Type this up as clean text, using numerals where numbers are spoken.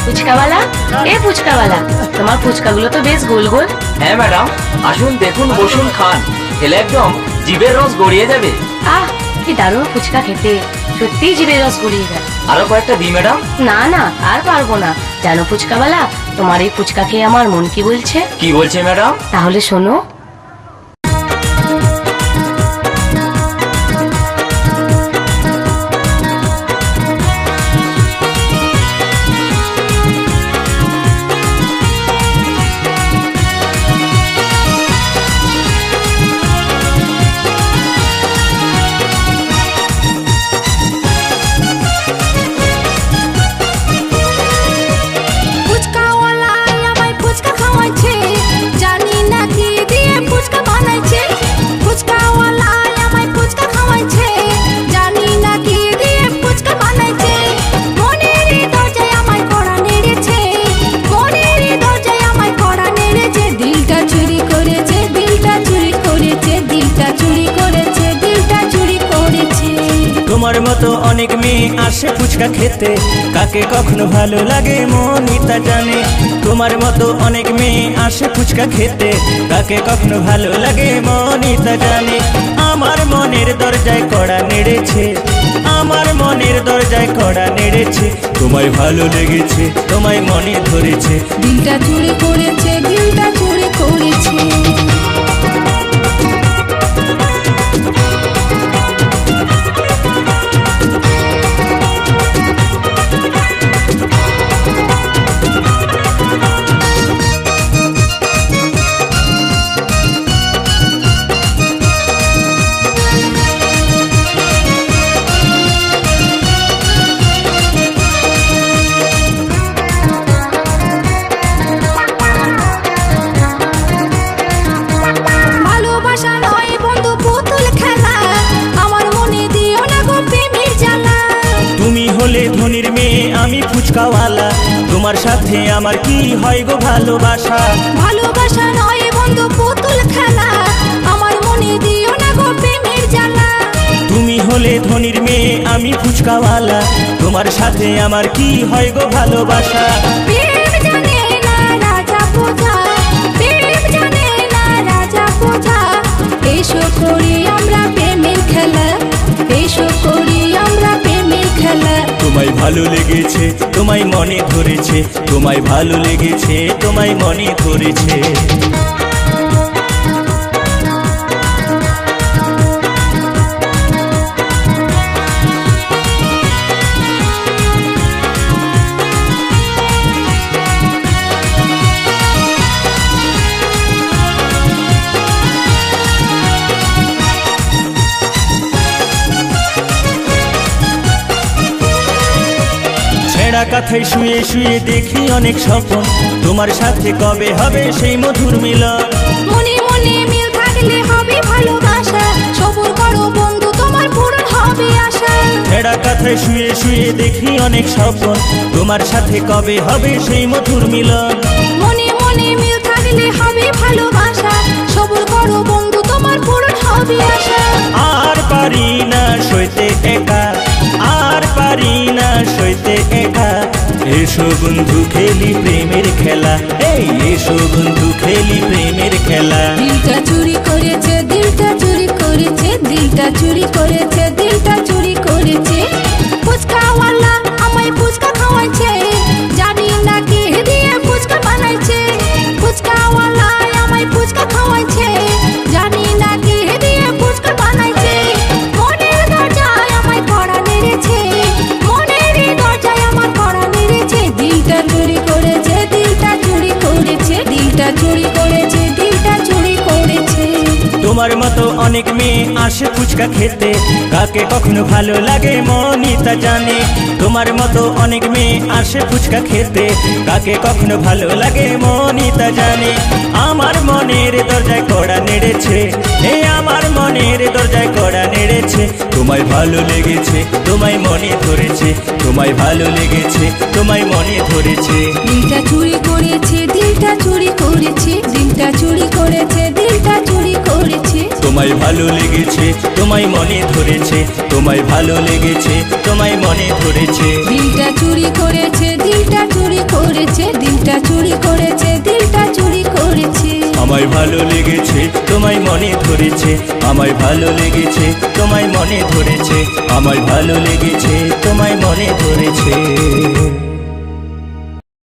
ফুচকাওয়ালা, এ ফুচকাওয়ালা, তোমার ফুচকাগুলো তো বেশ গোল গোল। হ্যাঁ ম্যাডাম, আসুন দেখুন, বসুন, খান। খেলে একদম জিভের রস গড়িয়ে যাবে। আহ, কি দারুণ ফুচকা খেতে, সত্যি জিভের রস গড়িয়ে যায়। আরো কয়েকটা দিই ম্যাডাম? না না, আর পারবো না। জানো ফুচকাওয়ালা, তোমার এই ফুচকা খেয়ে আমার মন কি বলছে? কি বলছে ম্যাডাম? তাহলে শোনো। তোমার মতো অনেক মেয়ে আসে ফুচকা খেতে, কাকে কখনো ভালো লাগে মনই তা জানে। তোমার মতো অনেক মেয়ে আসে ফুচকা খেতে, কাকে কখনো ভালো লাগে মনই তা জানে। আমার মনের দরজায় কড়া নেড়েছে, আমার মনের দরজায় কড়া নেড়েছে। তোমায় ভালো লেগেছে, তোমায় মনে ধরেছে, দিলটা চুরি করেছে, দিলটা চুরি করেছে। ধনির মেয়ে আমি ফুচকাওয়ালা, তোমার সাথে আমার কি হয় গো ভালোবাসা? ভালোবাসা নয় বন্ধু পুতুল খেলা, আমার মনে দিও না গো প্রেমের জ্বালা। তুমি হলে ধনির মেয়ে আমি ফুচকাওয়ালা, তোমার সাথে আমার কি হয় গো ভালোবাসা? প্রেম জানে না রাজা প্রজা, প্রেম জানে না রাজা প্রজা। এসো করি আমরা প্রেমের খেলা, এসো করি আমরা প্রেমের খেলা। তোমায় ভালো লেগেছে, তোমায় মনে ধরেছে, তোমায় ভালো লেগেছে, তোমায় মনে ধরেছে। কাথায় শুয়ে শুয়ে দেখি অনেক স্বপ্ন, তোমার সাথে কবে হবে সেই মধুর মিলন? মনে মনে মিল থাকলে হবে ভালোবাসা, সবুর করো বন্ধু তোমার পূরণ হবে আশা। ছেঁড়া কাথায় শুয়ে শুয়ে দেখি অনেক স্বপ্ন, তোমার সাথে কবে হবে সেই মধুর মিলন? মনে মনে মিল থাকলে হবে ভালোবাসা, সবুর করো বন্ধু তোমার পূরণ হবে আশা। আর পারি না সইতে একা, আর পারি না সইতে একা। এসো বন্ধু খেলি প্রেমের খেলা, এই এসো বন্ধু খেলি প্রেমের খেলা। দিলটা চুরি করেছে, দিলটা চুরি করেছে, দিলটা চুরি করেছে, দিলটা চুরি করেছে। ফুচকাওয়ালা আমায় ফুচকা খাওয়াইছে, জানি না কে দিয়ে ফুচকা বানাইছে। ফুচকাওয়ালা আমায় ফুচকা খাওয়াইছে, জানি না কে দিয়ে ফুচকা বানাইছে। মনের দরজায় আমায় কড়া নেড়েছে, মনের দরজায় আমার কড়া নেড়েছে। দিলটা চুরি করেছে, দিলটা চুরি করেছে, দিলটা চুরি করেছে, দিলটা চুরি করেছে। তোমার মতো অনেক মেয়ে আসে ফুচকা খেতে, কাকে কখনো ভালো লাগে মনই তা জানে। তোমার মতো অনেক মেয়ে আসে ফুচকা খেতে, কাকে কখনো ভালো লাগে মনই তা জানে। আমার মনের দরজায় কড়া নেড়েছে, এই আমার মনের দরজায় কড়া নেড়েছে। তোমায় ভালো লেগেছে, তোমায় মনে ধরেছে, তোমায় ভালো লেগেছে, তোমায় মনে ধরেছে। দিলটা চুরি করেছে, দিলটা চুরি করেছে, দিলটা চুরি করেছে, দিলটা চুরি করেছে। তোমায় ভালো লেগেছে, তোমায় মনে ধরেছে, তোমায় ভালো লেগেছে, তোমায় মনে ধরেছে। দিলটা চুরি করেছে, দিলটা দিলটা চুরি করেছে, দিলটা চুরি করেছে, দিলটা চুরি করেছে। আমায় ভালো লেগেছে তোমায় মনে ধরেছে, আমায় ভালো লেগেছে তোমায় মনে ধরেছে, আমায় ভালো লেগেছে তোমায় মনে ধরেছে।